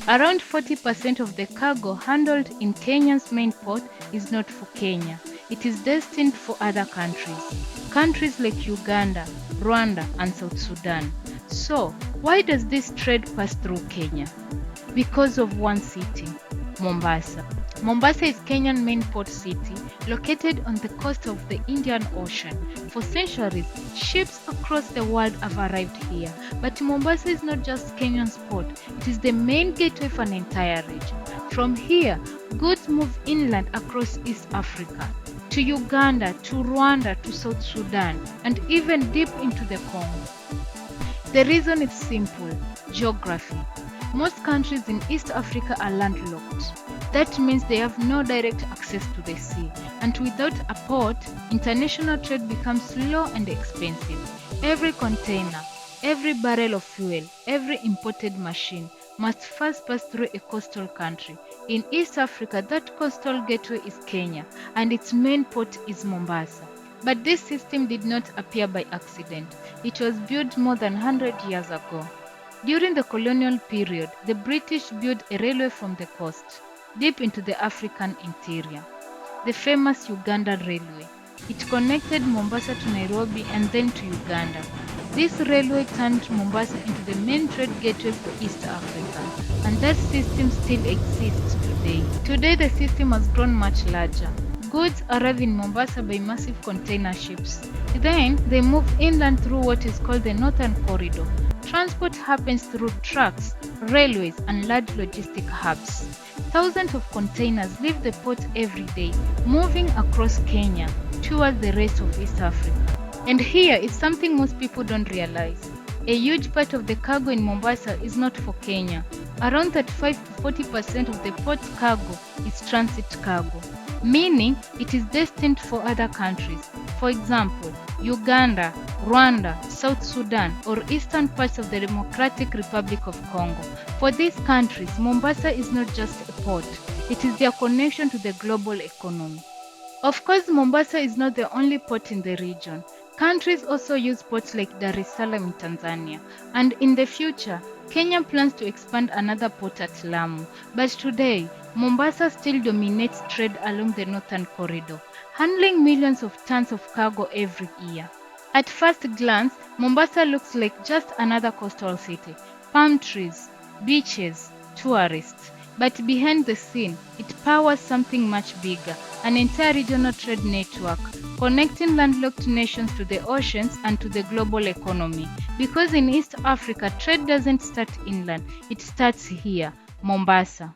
Around 40% of the cargo handled in Kenya's main port is not for Kenya. It is destined for other countries like Uganda, Rwanda, and South Sudan. So, why does this trade pass through Kenya? Because of one city, Mombasa. Mombasa is Kenya's main port city, located on the coast of the Indian Ocean. For centuries, ships across the world have arrived here. But Mombasa is not just Kenya's port, it is the main gateway for an entire region. From here, goods move inland across East Africa, to Uganda, to Rwanda, to South Sudan, and even deep into the Congo. The reason is simple: geography. Most countries in East Africa are landlocked. That means they have no direct access to the sea, and without a port, international trade becomes slow and expensive. Every container, every barrel of fuel, every imported machine must first pass through a coastal country. In East Africa, that coastal gateway is Kenya, and its main port is Mombasa. But this system did not appear by accident. It was built more than 100 years ago. During the colonial period, the British built a railway from the coast, deep into the African interior. The famous Uganda Railway. It connected Mombasa to Nairobi and then to Uganda. This railway turned Mombasa into the main trade gateway for East Africa, and that system still exists today. Today the system has grown much larger. Goods arrive in Mombasa by massive container ships. Then they move inland through what is called the Northern Corridor. Transport happens through trucks, railways, and large logistic hubs. Thousands of containers leave the port every day, moving across Kenya towards the rest of East Africa. And here is something most people don't realize. A huge part of the cargo in Mombasa is not for Kenya. Around 35 to 40% of the port's cargo is transit cargo, meaning it is destined for other countries. For example, Uganda, Rwanda, South Sudan, or eastern parts of the Democratic Republic of Congo. For these countries, Mombasa is not just a port, it is their connection to the global economy. Of course, Mombasa is not the only port in the region. Countries also use ports like Dar es Salaam in Tanzania, and in the future, Kenya plans to expand another port at Lamu. But today, Mombasa still dominates trade along the Northern Corridor, handling millions of tons of cargo every year. At first glance, Mombasa looks like just another coastal city, palm trees, beaches, tourists. But behind the scene, it powers something much bigger, an entire regional trade network, connecting landlocked nations to the oceans and to the global economy. Because in East Africa, trade doesn't start inland, it starts here, Mombasa.